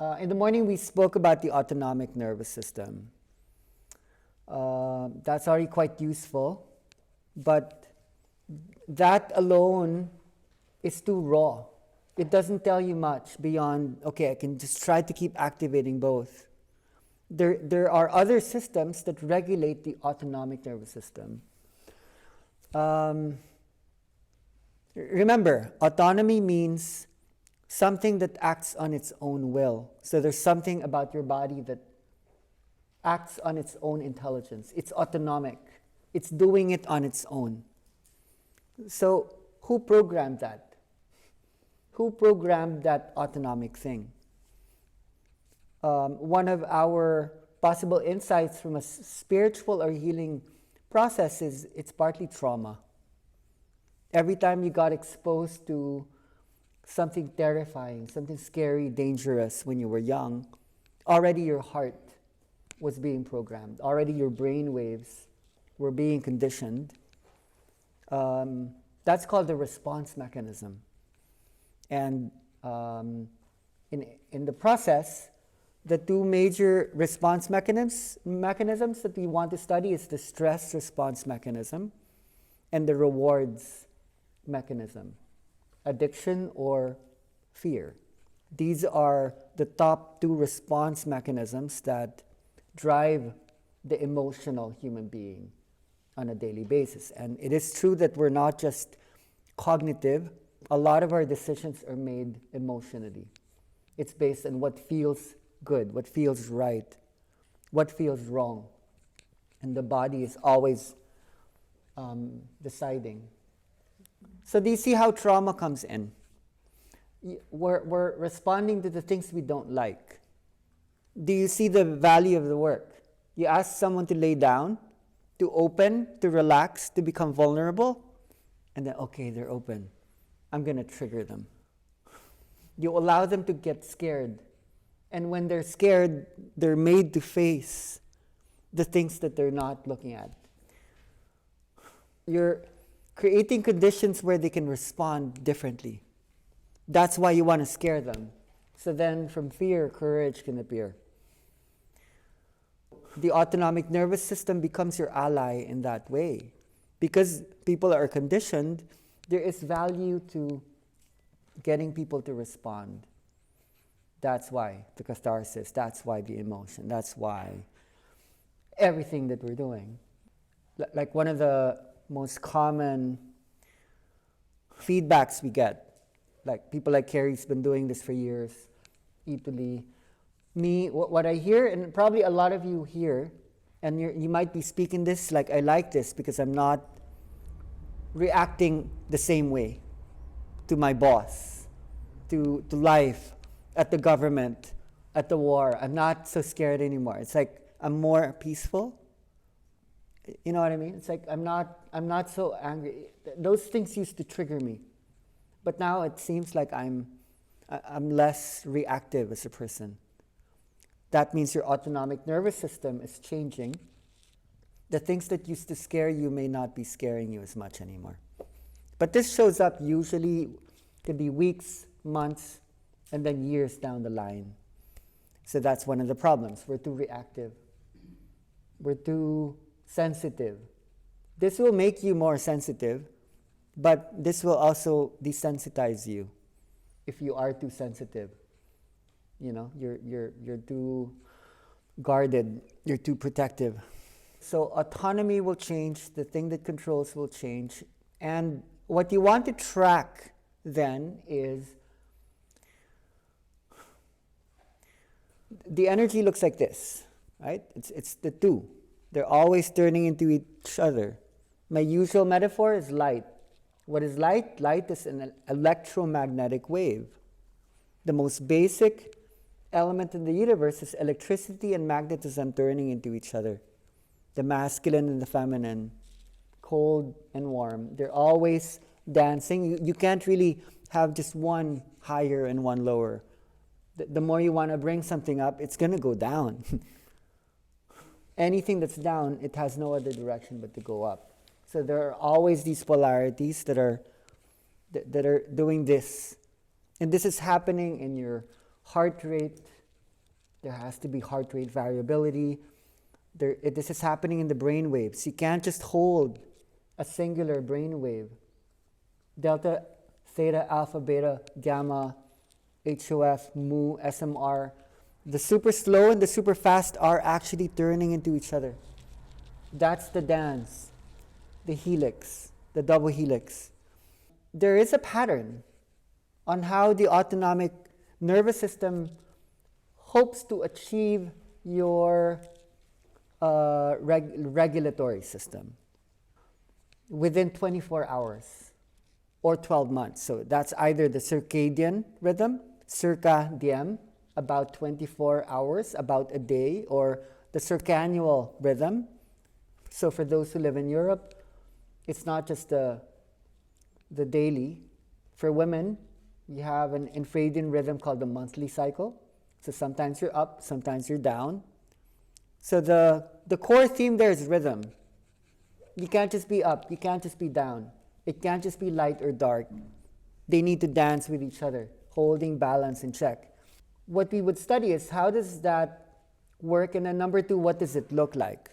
In the morning, we spoke about the autonomic nervous system. That's already quite useful, but that alone is too raw. It doesn't tell you much beyond, okay, I can just try to keep activating both. There are other systems that regulate the autonomic nervous system. Remember, autonomy means something that acts on its own will. So there's something about your body that acts on its own intelligence. It's autonomic. It's doing it on its own. So who programmed that? Who programmed that autonomic thing? One of our possible insights from a spiritual or healing process is it's partly trauma. Every time you got exposed to something terrifying, something scary, dangerous when you were young, already your heart was being programmed. Already your brain waves were being conditioned. That's called the response mechanism. And in the process, the two major response mechanisms that we want to study is the stress response mechanism and the rewards mechanism, addiction or fear. These are the top two response mechanisms that drive the emotional human being on a daily basis. And it is true that we're not just cognitive. A lot of our decisions are made emotionally. It's based on what feels good, what feels right, what feels wrong. And the body is always deciding. So do you see how trauma comes in? We're responding to the things we don't like. Do you see the value of the work? You ask someone to lay down, to open, to relax, to become vulnerable, and then, okay, they're open. I'm going to trigger them. You allow them to get scared. And when they're scared, they're made to face the things that they're not looking at. You're creating conditions where they can respond differently. That's why you want to scare them. So then from fear, courage can appear. The autonomic nervous system becomes your ally in that way. Because people are conditioned, there is value to getting people to respond. That's why the catharsis, that's why the emotion, that's why everything that we're doing. Like one of the most common feedbacks we get, like people like Carrie's been doing this for years, Italy. Me, what I hear, and probably a lot of you hear, and you might be speaking this like, I like this because I'm not reacting the same way to my boss, to life, at the government, at the war. I'm not so scared anymore. It's like I'm more peaceful. You know what I mean? It's like I'm not so angry. Those things used to trigger me. But now it seems like I'm less reactive as a person. That means your autonomic nervous system is changing. The things that used to scare you may not be scaring you as much anymore. But this shows up usually, could be weeks, months, and then years down the line. So that's one of the problems. We're too reactive. We're too sensitive. This will make you more sensitive, but this will also desensitize you if you are too sensitive. You know, you're too guarded, you're too protective. So autonomy will change, the thing that controls will change. And what you want to track then is the energy looks like this, right? It's the two. They're always turning into each other. My usual metaphor is light. What is light? Light is an electromagnetic wave. The most basic element in the universe is electricity and magnetism turning into each other. The masculine and the feminine, cold and warm. They're always dancing. You can't really have just one higher and one lower. The more you want to bring something up, it's going to go down. Anything that's down, it has no other direction but to go up. So there are always these polarities that are doing this. And this is happening in your heart rate, There has to be heart rate variability. This is happening in the brain waves. You can't just hold a singular brain wave. Delta, theta, alpha, beta, gamma, HOF, mu, SMR. The super slow and the super fast are actually turning into each other. That's the dance, the helix, the double helix. There is a pattern on how the autonomic nervous system hopes to achieve your regulatory system within 24 hours or 12 months. So that's either the circadian rhythm, circa diem, about 24 hours, about a day, or the circannual rhythm. So for those who live in Europe, it's not just the daily. For women, you have an infradian rhythm called the monthly cycle. So sometimes you're up, sometimes you're down. So the core theme there is rhythm. You can't just be up, you can't just be down. It can't just be light or dark. They need to dance with each other, holding balance in check. What we would study is how does that work, and then number two, what does it look like?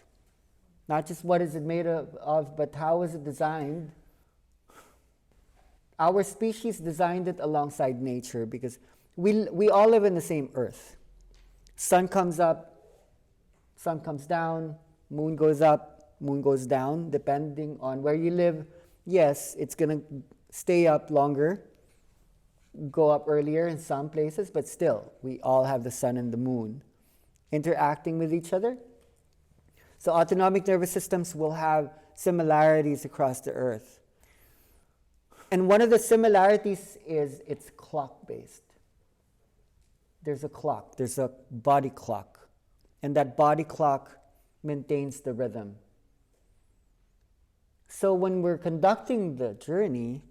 Not just what is it made of, but how is it designed? Our species designed it alongside nature because we all live in the same earth. Sun comes up, sun comes down, moon goes up, moon goes down, depending on where you live. Yes, it's going to stay up longer, go up earlier in some places, but still, we all have the sun and the moon interacting with each other. So autonomic nervous systems will have similarities across the earth. And one of the similarities is it's clock-based. There's a clock, there's a body clock, and that body clock maintains the rhythm. So when we're conducting the journey,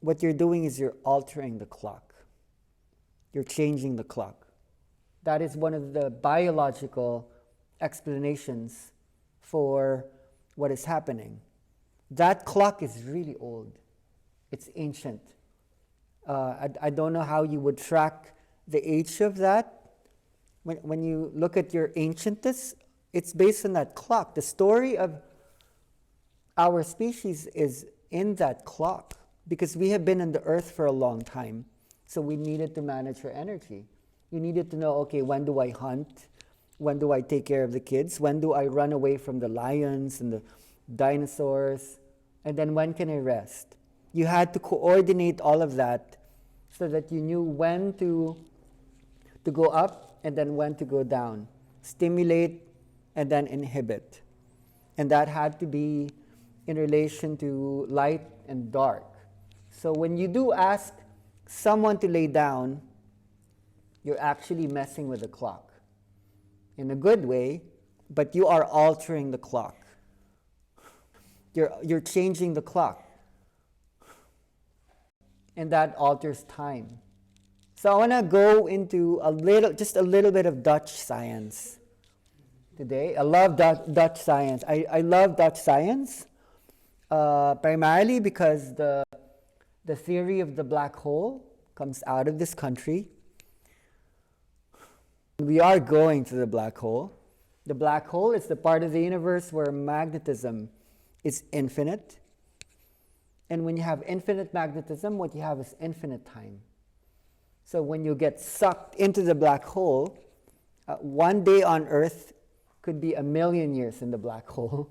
what you're doing is you're altering the clock. You're changing the clock. That is one of the biological explanations for what is happening. That clock is really old. It's ancient. I don't know how you would track the age of that. When you look at your ancientness, it's based on that clock. The story of our species is in that clock because we have been on the earth for a long time. So we needed to manage our energy. You needed to know, okay, when do I hunt? When do I take care of the kids? When do I run away from the lions and the dinosaurs? And then when can I rest? You had to coordinate all of that so that you knew when to go up and then when to go down. Stimulate and then inhibit. And that had to be in relation to light and dark. So when you do ask someone to lay down, you're actually messing with the clock in a good way, but you are altering the clock. You're changing the clock. And that alters time. So I want to go into just a little bit of Dutch science today. I love Dutch science. I love Dutch science primarily because the theory of the black hole comes out of this country. We are going to the black hole. The black hole is the part of the universe where magnetism is infinite. And when you have infinite magnetism, what you have is infinite time. So when you get sucked into the black hole, one day on Earth could be 1,000,000 years in the black hole.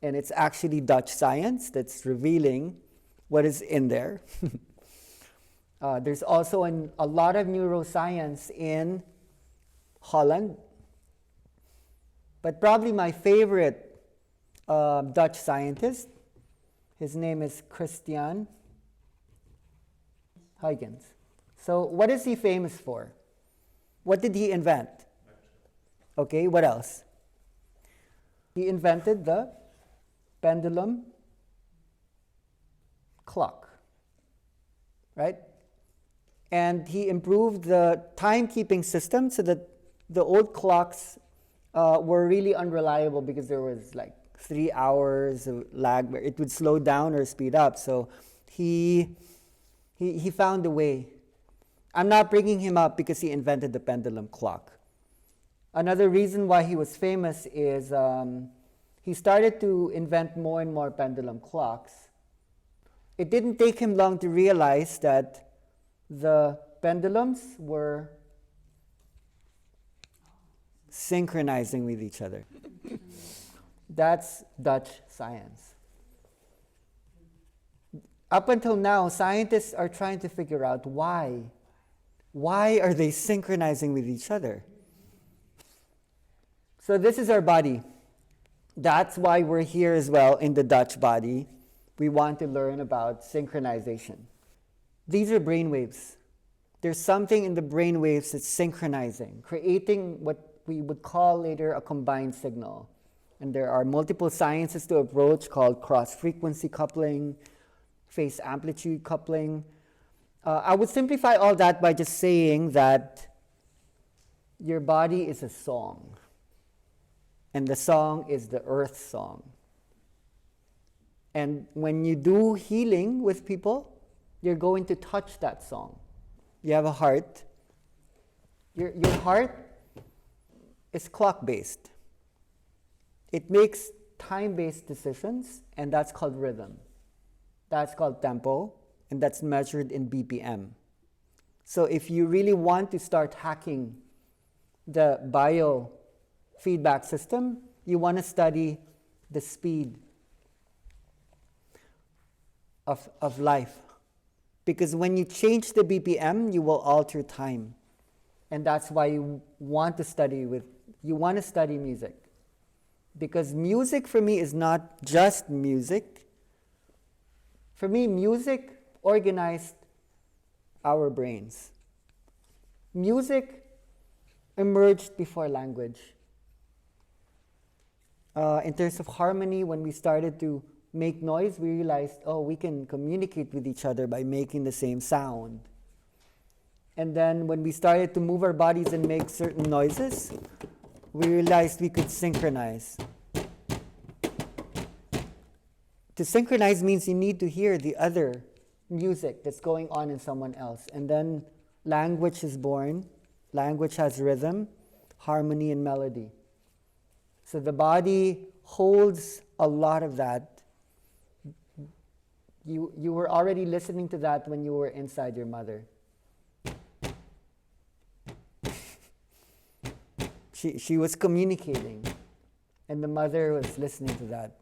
And it's actually Dutch science that's revealing what is in there. There's also a lot of neuroscience in Holland. But probably my favorite Dutch scientist, his name is Christian Huygens. So what is he famous for? What did he invent? Okay, what else? He invented the pendulum clock, right? And he improved the timekeeping system so that the old clocks were really unreliable because there was like 3 hours of lag where it would slow down or speed up. So he found a way. I'm not bringing him up because he invented the pendulum clock. Another reason why he was famous is he started to invent more and more pendulum clocks. It didn't take him long to realize that the pendulums were synchronizing with each other. That's Dutch science. Up until now, scientists are trying to figure out why. Why are they synchronizing with each other? So this is our body. That's why we're here as well in the Dutch body. We want to learn about synchronization. These are brain waves. There's something in the brain waves that's synchronizing, creating what we would call later a combined signal. And there are multiple sciences to approach called cross-frequency coupling, phase amplitude coupling. I would simplify all that by just saying that your body is a song. And the song is the earth song. And when you do healing with people, you're going to touch that song. You have a heart. Your heart is clock-based. It makes time-based decisions, and that's called rhythm. That's called tempo, and that's measured in BPM. So if you really want to start hacking the biofeedback system, you want to study the speed of life. Because when you change the BPM, you will alter time. And that's why you want to study music. Because music for me is not just music. For me, music organized our brains. Music emerged before language. In terms of harmony, when we started to make noise, we realized, we can communicate with each other by making the same sound. And then when we started to move our bodies and make certain noises, we realized we could synchronize. To synchronize means you need to hear the other music that's going on in someone else. And then language is born. Language has rhythm, harmony, and melody. So the body holds a lot of that. You were already listening to that when you were inside your mother. She was communicating, and the mother was listening to that.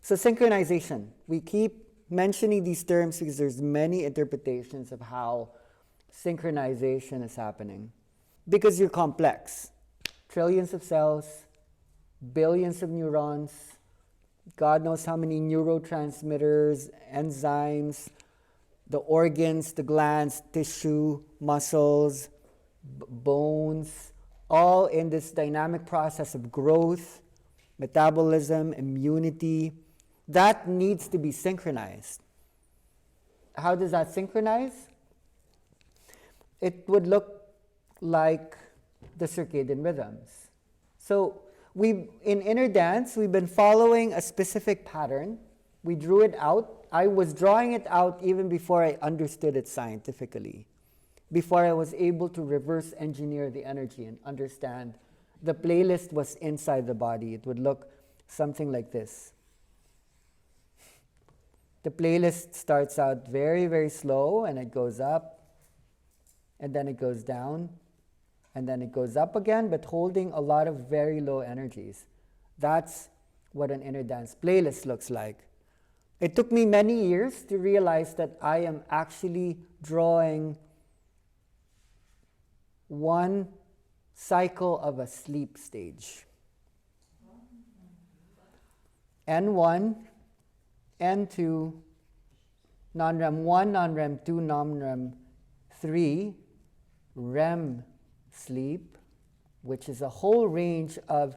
So synchronization. We keep mentioning these terms because there's many interpretations of how synchronization is happening. Because you're complex. Trillions of cells, billions of neurons, God knows how many neurotransmitters, enzymes, the organs, the glands, tissue, muscles, bones, all in this dynamic process of growth, metabolism, immunity. That needs to be synchronized. How does that synchronize? It would look like the circadian rhythms. So in inner dance, we've been following a specific pattern. We drew it out. I was drawing it out even before I understood it scientifically, before I was able to reverse engineer the energy and understand. The playlist was inside the body. It would look something like this. The playlist starts out very, very slow, and it goes up, and then it goes down, and then it goes up again, but holding a lot of very low energies. That's what an inner dance playlist looks like. It took me many years to realize that I am actually drawing one cycle of a sleep stage. N1, N2, non-REM 1, non-REM 2, non-REM 3, REM sleep, which is a whole range of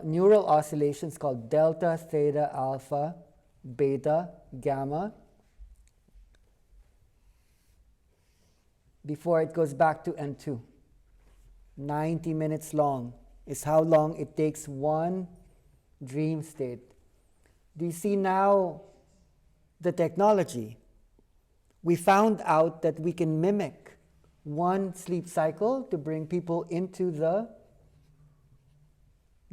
neural oscillations called delta, theta, alpha, beta, gamma, before it goes back to N2. 90 minutes long is how long it takes one dream state. Do you see now the technology? We found out that we can mimic one sleep cycle to bring people into the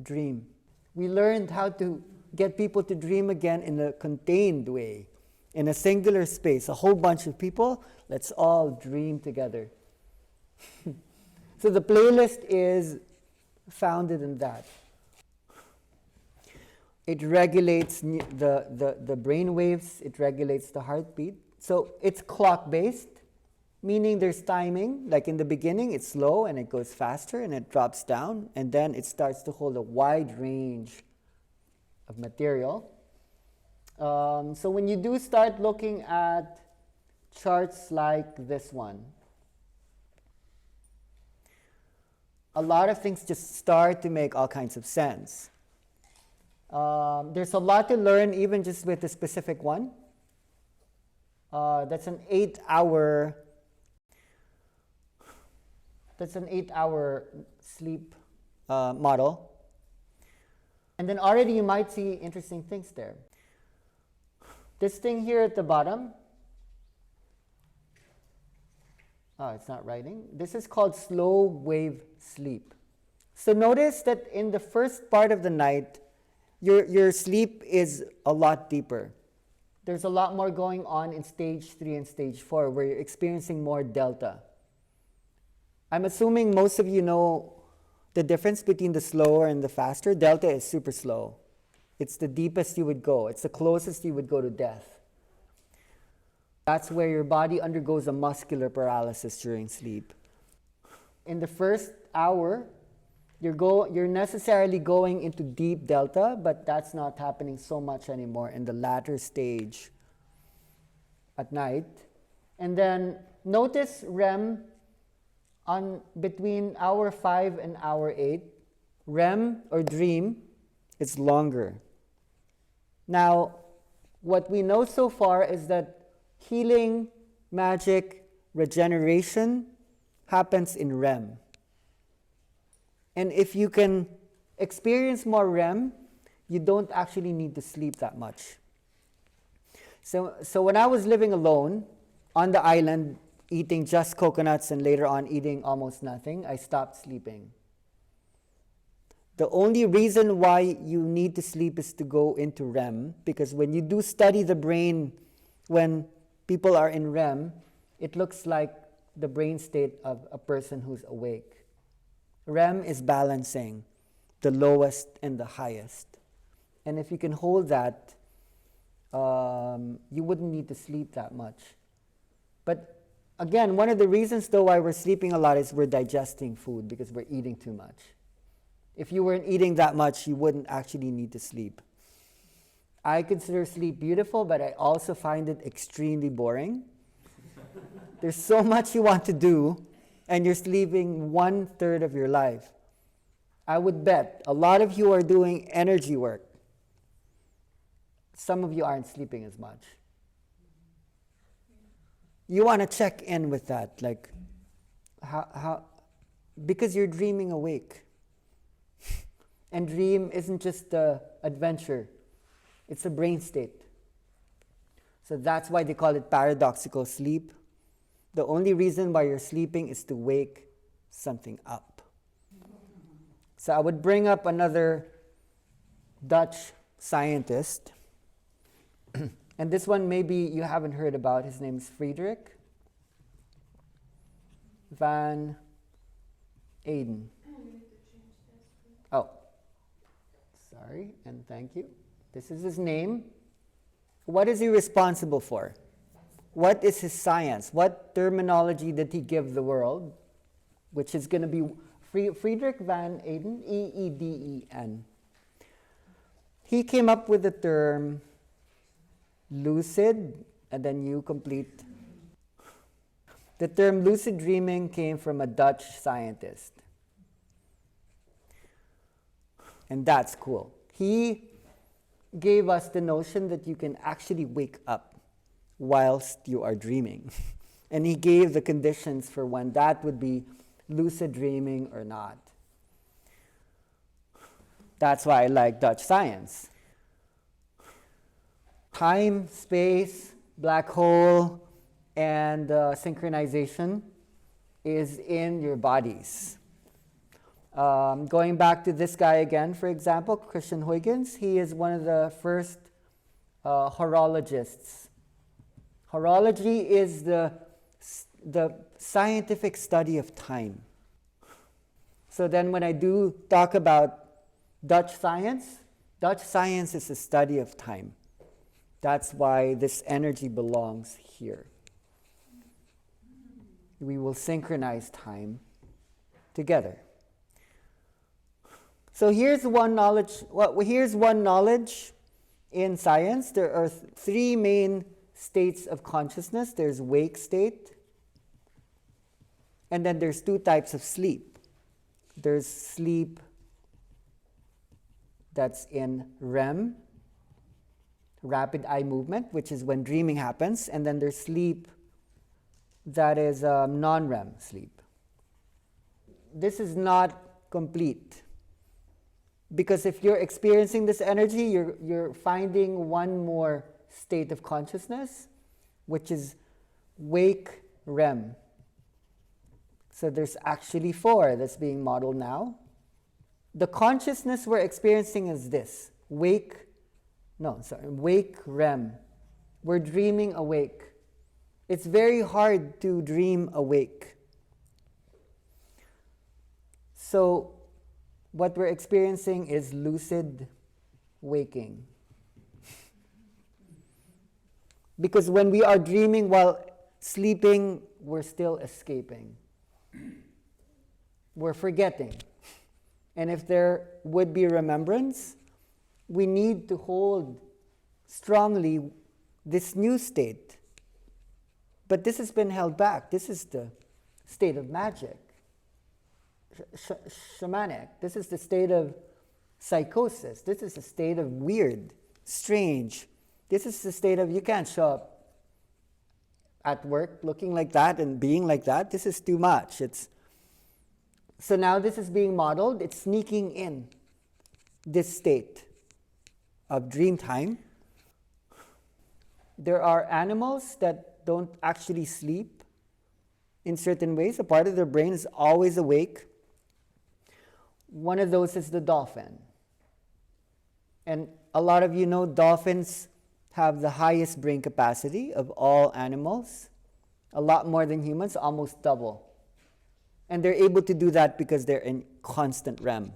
dream. We learned how to get people to dream again in a contained way, in a singular space, a whole bunch of people. Let's all dream together. So the playlist is founded in that. It regulates the brain waves, it regulates the heartbeat. So it's clock-based, meaning there's timing. Like in the beginning, it's slow and it goes faster and it drops down, and then it starts to hold a wide range of material. So when you do start looking at charts like this one, a lot of things just start to make all kinds of sense. There's a lot to learn even just with the specific one. That's an 8-hour sleep model. And then already you might see interesting things there. This thing here at the bottom, it's not writing. This is called slow wave sleep. So notice that in the first part of the night, your sleep is a lot deeper. There's a lot more going on in stage 3 and stage 4 where you're experiencing more delta. I'm assuming most of you know the difference between the slower and the faster. Delta is super slow. It's the deepest you would go. It's the closest you would go to death. That's where your body undergoes a muscular paralysis during sleep. In the first hour, you're necessarily going into deep delta, but that's not happening so much anymore in the latter stage at night. And then notice REM on between hour 5 and hour 8. REM or dream is longer. Now, what we know so far is that healing, magic, regeneration happens in REM. And if you can experience more REM, you don't actually need to sleep that much. So when I was living alone on the island, eating just coconuts and later on eating almost nothing, I stopped sleeping. The only reason why you need to sleep is to go into REM, because when you do study the brain, when people are in REM, it looks like the brain state of a person who's awake. REM is balancing the lowest and the highest. And if you can hold that, you wouldn't need to sleep that much. But again, one of the reasons though why we're sleeping a lot is we're digesting food because we're eating too much. If you weren't eating that much, you wouldn't actually need to sleep. I consider sleep beautiful, but I also find it extremely boring. There's so much you want to do, and you're sleeping 1/3 of your life. I would bet a lot of you are doing energy work. Some of you aren't sleeping as much. You want to check in with that, like how because you're dreaming awake. And dream isn't just an adventure. It's a brain state. So that's why they call it paradoxical sleep. The only reason why you're sleeping is to wake something up. So I would bring up another Dutch scientist. And this one maybe you haven't heard about. His name is Friedrich van Eyden. Oh, sorry, and thank you. This is his name. What is he responsible for? What is his science? What terminology did he give the world? Which is going to be Friedrich van Eyden, E-E-D-E-N. He came up with the term lucid, and then you complete. The term lucid dreaming came from a Dutch scientist. And that's cool. He gave us the notion that you can actually wake up whilst you are dreaming. And he gave the conditions for when that would be lucid dreaming or not. That's why I like Dutch science. Time, space, black hole, and synchronization. is in your bodies. Going back to this guy again, for example, Christian Huygens, he is one of the first horologists. Horology is the scientific study of time. So then when I do talk about Dutch science is the study of time. That's why this energy belongs here. We will synchronize time together. So here's one knowledge. Here's one knowledge in science. There are three main states of consciousness. There's wake state, and then there's two types of sleep. There's sleep that's in REM, rapid eye movement, which is when dreaming happens, and then there's sleep that is non-REM sleep. This is not complete, because if you're experiencing this energy, you're finding one more state of consciousness, which is wake REM. So there's actually four that's being modeled now. The consciousness we're experiencing is this, wake REM. We're dreaming awake. It's very hard to dream awake. So what we're experiencing is lucid waking. Because when we are dreaming while sleeping, we're still escaping. We're forgetting. And if there would be remembrance, we need to hold strongly this new state. But this has been held back. This is the state of magic, shamanic. This is the state of psychosis. This is the state of weird, strange. This is the state of you can't show up at work looking like that and being like that. This is too much. So now this is being modeled. It's sneaking in this state of dream time. There are animals that don't actually sleep in certain ways. A part of their brain is always awake. One of those is the dolphin. And a lot of you know dolphins have the highest brain capacity of all animals, a lot more than humans, almost double. And they're able to do that because they're in constant REM.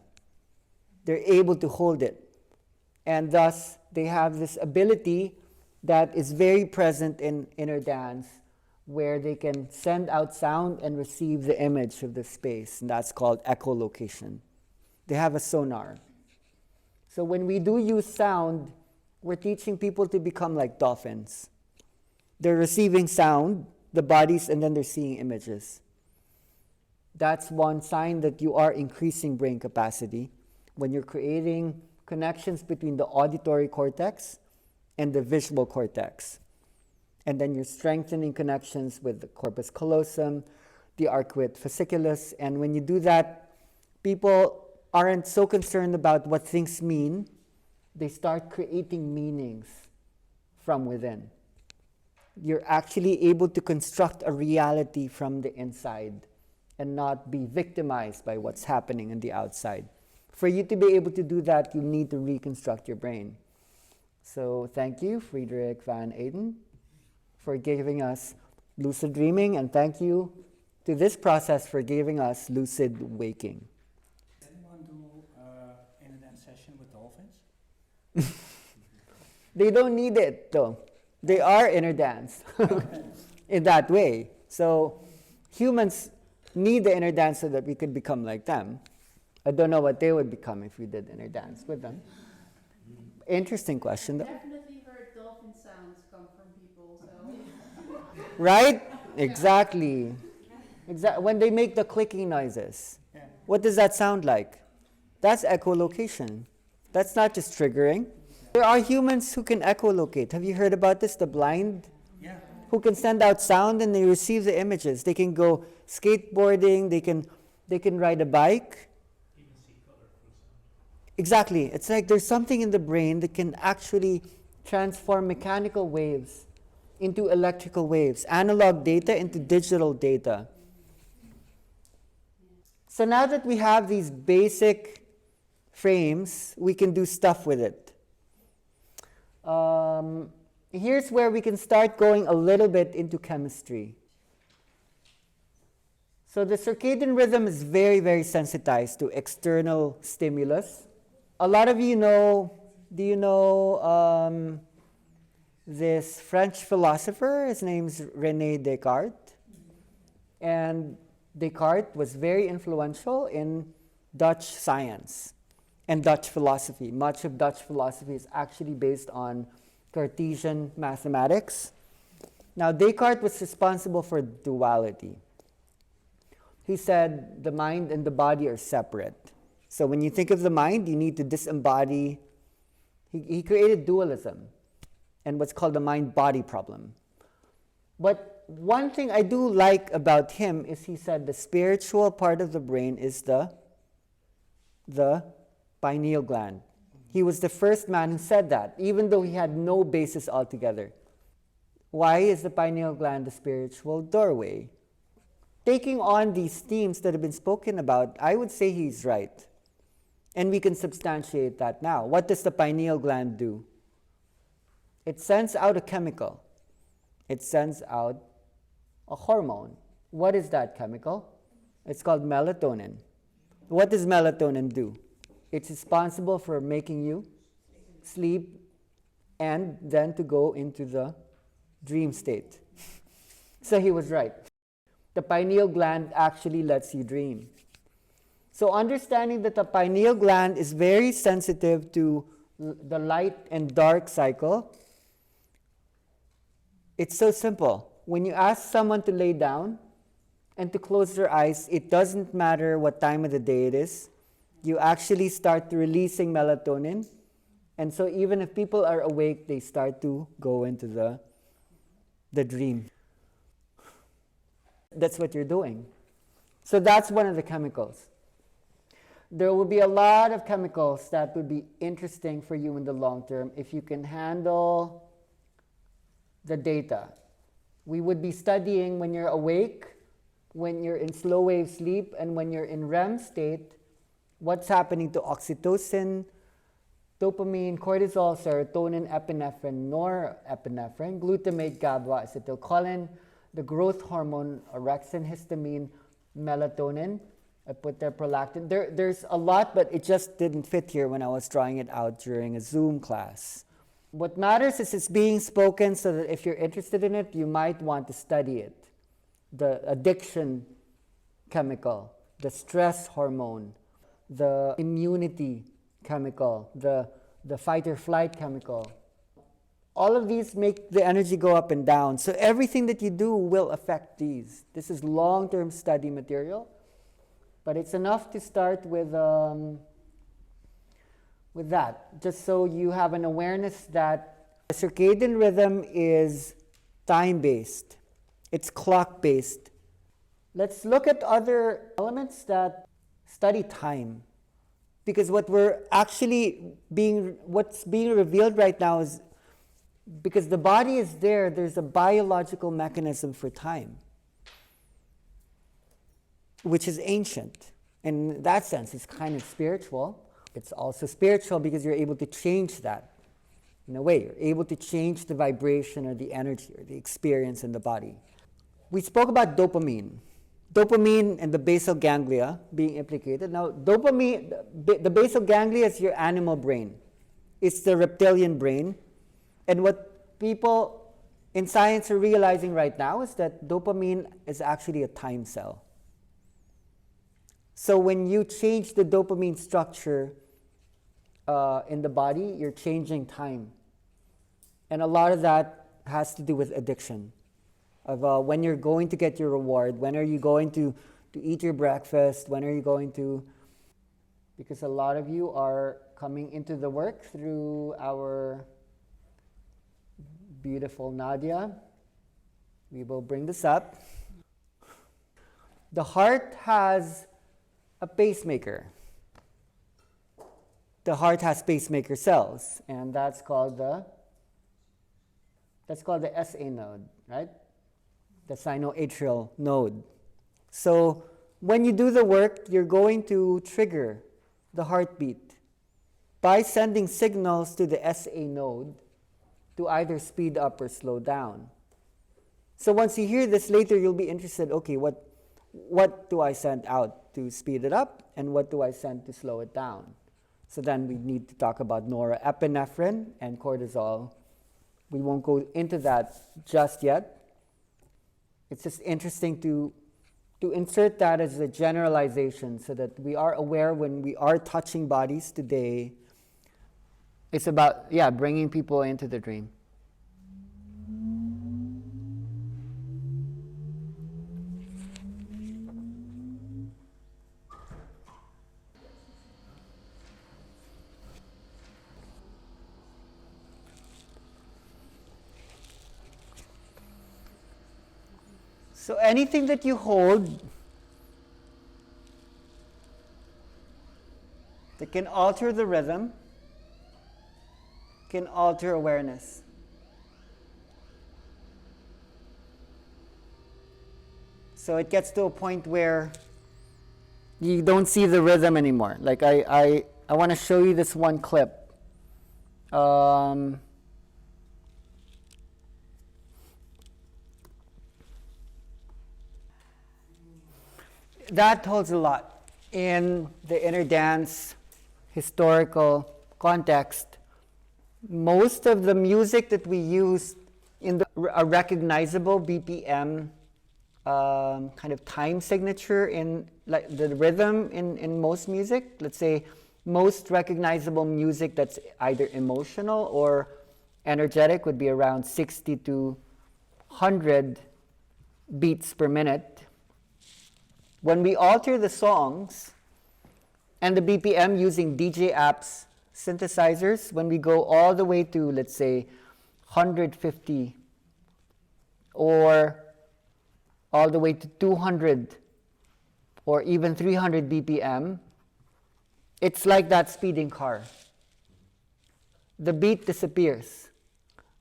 They're able to hold it. And thus, they have this ability that is very present in inner dance, where they can send out sound and receive the image of the space. And that's called echolocation. They have a sonar. So when we do use sound, we're teaching people to become like dolphins. They're receiving sound, the bodies, and then they're seeing images. That's one sign that you are increasing brain capacity when you're creating connections between the auditory cortex and the visual cortex. And then you're strengthening connections with the corpus callosum, the arcuate fasciculus. And when you do that, people aren't so concerned about what things mean. They start creating meanings from within. You're actually able to construct a reality from the inside and not be victimized by what's happening on the outside. For you to be able to do that, you need to reconstruct your brain. So thank you, Friedrich van Eeden, for giving us lucid dreaming, and thank you to this process for giving us lucid waking. Does anyone do inner dance session with dolphins? They don't need it, though. They are inner dance in that way. So humans need the inner dance so that we could become like them. I don't know what they would become if we did inner dance with them. Interesting question, though. Definitely heard dolphin sounds come from people, so. Right? Exactly. When they make the clicking noises, what does that sound like? That's echolocation. That's not just triggering. There are humans who can echolocate. Have you heard about this? The blind? Yeah. Who can send out sound and they receive the images. They can go skateboarding, they can ride a bike. Even see color, for example. Exactly. It's like there's something in the brain that can actually transform mechanical waves into electrical waves, analog data into digital data. So now that we have these basic frames, we can do stuff with it. Here's where we can start going a little bit into chemistry. So the circadian rhythm is very, very sensitized to external stimulus. A lot of you know, do you know this French philosopher? His name's René Descartes. And Descartes was very influential in Dutch science and Dutch philosophy. Much of Dutch philosophy is actually based on Cartesian mathematics. Now, Descartes was responsible for duality. He said the mind and the body are separate. So when you think of the mind, you need to disembody. He created dualism and what's called the mind-body problem. But one thing I do like about him is he said the spiritual part of the brain is the pineal gland. He was the first man who said that, even though he had no basis altogether. Why is the pineal gland the spiritual doorway? Taking on these themes that have been spoken about, I would say he's right. And we can substantiate that now. What does the pineal gland do? It sends out a chemical. It sends out a hormone. What is that chemical? It's called melatonin. What does melatonin do? It's responsible for making you sleep and then to go into the dream state. So he was right. The pineal gland actually lets you dream. So understanding that the pineal gland is very sensitive to the light and dark cycle, it's so simple. When you ask someone to lay down and to close their eyes, it doesn't matter what time of the day it is. You actually start releasing melatonin. And so even if people are awake, they start to go into the dream. That's what you're doing. So that's one of the chemicals. There will be a lot of chemicals that would be interesting for you in the long term if you can handle the data. We would be studying when you're awake, when you're in slow wave sleep, and when you're in REM state, what's happening to oxytocin, dopamine, cortisol, serotonin, epinephrine, norepinephrine, glutamate, GABA, acetylcholine, the growth hormone, orexin, histamine, melatonin. I put there prolactin. There's a lot, but it just didn't fit here when I was drawing it out during a Zoom class. What matters is it's being spoken so that if you're interested in it, you might want to study it. The addiction chemical, the stress hormone, the immunity chemical, the fight or flight chemical. All of these make the energy go up and down. So everything that you do will affect these. This is long-term study material, but it's enough to start with that, just so you have an awareness that the circadian rhythm is time-based. It's clock-based. Let's look at other elements that study time. Because what's being revealed right now is because the body is there, there's a biological mechanism for time, which is ancient. In that sense, it's kind of spiritual. It's also spiritual because you're able to change that. In a way, you're able to change the vibration or the energy or the experience in the body. We spoke about dopamine. Dopamine and the basal ganglia being implicated. Now, dopamine, the basal ganglia is your animal brain. It's the reptilian brain. And what people in science are realizing right now is that dopamine is actually a time cell. So when you change the dopamine structure in the body, you're changing time. And a lot of that has to do with addiction. Of when you're going to get your reward, when are you going to eat your breakfast, when are you going to... Because a lot of you are coming into the work through our beautiful Nadia. We will bring this up. The heart has a pacemaker. The heart has pacemaker cells, and that's called the SA node, right? The sinoatrial node. So when you do the work, you're going to trigger the heartbeat by sending signals to the SA node to either speed up or slow down. So once you hear this later, you'll be interested, okay, what do I send out to speed it up, and what do I send to slow it down? So then we need to talk about norepinephrine and cortisol. We won't go into that just yet. It's just interesting to insert that as a generalization so that we are aware when we are touching bodies today. It's about, bringing people into the dream. So anything that you hold that can alter the rhythm can alter awareness. So it gets to a point where you don't see the rhythm anymore. Like I want to show you this one clip. That holds a lot. In the inner dance historical context, most of the music that we use in a recognizable BPM kind of time signature in like the rhythm in most music, let's say most recognizable music that's either emotional or energetic would be around 60 to 100 beats per minute. When we alter the songs and the BPM using DJ apps, synthesizers, when we go all the way to, let's say, 150 or all the way to 200 or even 300 BPM, it's like that speeding car. The beat disappears.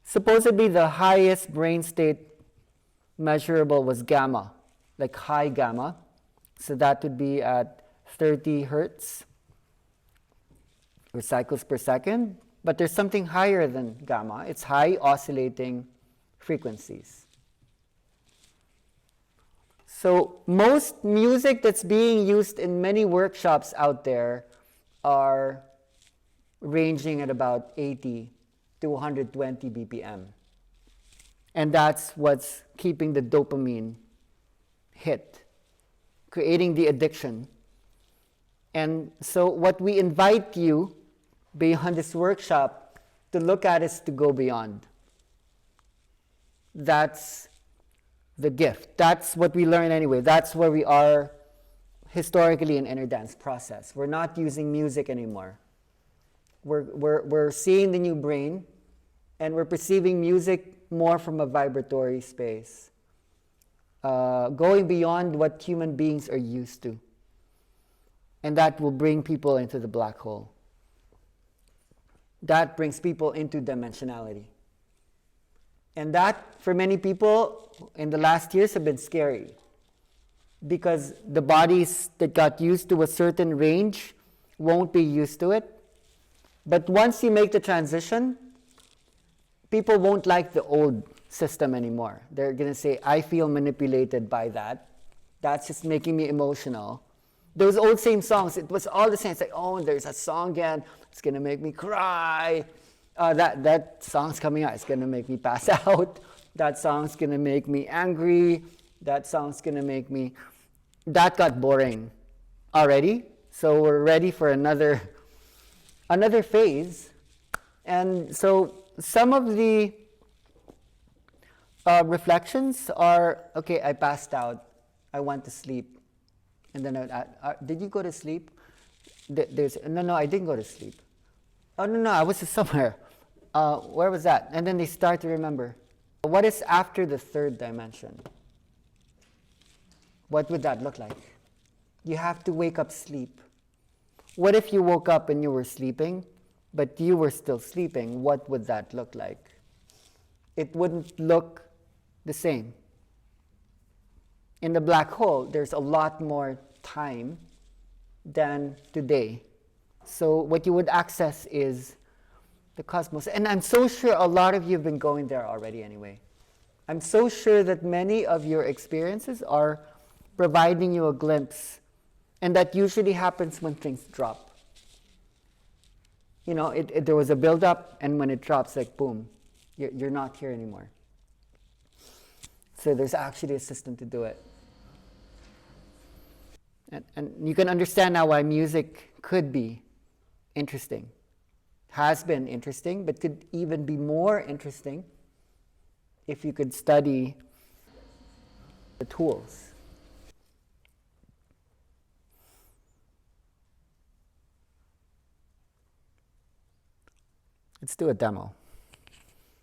Supposedly the highest brain state measurable was gamma, like high gamma. So that would be at 30 hertz or cycles per second. But there's something higher than gamma. It's high oscillating frequencies. So most music that's being used in many workshops out there are ranging at about 80 to 120 BPM. And that's what's keeping the dopamine hit, creating the addiction. And so what we invite you beyond this workshop to look at is to go beyond. That's the gift. That's what we learn anyway. That's where we are historically in inner dance process. We're not using music anymore. We're seeing the new brain, and we're perceiving music more from a vibratory space, going beyond what human beings are used to. And that will bring people into the black hole. That brings people into dimensionality. And that, for many people, in the last years have been scary. Because the bodies that got used to a certain range won't be used to it. But once you make the transition, people won't like the old system anymore. They're going to say, I feel manipulated by that. That's just making me emotional. Those old same songs, it was all the same. It's like, oh, there's a song again. It's going to make me cry. That song's coming out. It's going to make me pass out. That song's going to make me angry. That song's going to make me... That got boring already. So we're ready for another phase. And so some of the reflections are, okay, I passed out. I went to sleep. And then, did you go to sleep? No, I didn't go to sleep. Oh, no, I was somewhere. Where was that? And then they start to remember. What is after the third dimension? What would that look like? You have to wake up sleep. What if you woke up and you were sleeping, but you were still sleeping? What would that look like? It wouldn't look the same. in the black hole, there's a lot more time than today. So what you would access is the cosmos. And I'm so sure a lot of you have been going there already anyway. I'm so sure that many of your experiences are providing you a glimpse. And that usually happens when things drop. You know, there was a build-up, and when it drops, like boom, you're not here anymore. So there's actually a system to do it. And you can understand now why music could be interesting. Has been interesting, but could even be more interesting if you could study the tools. Let's do a demo.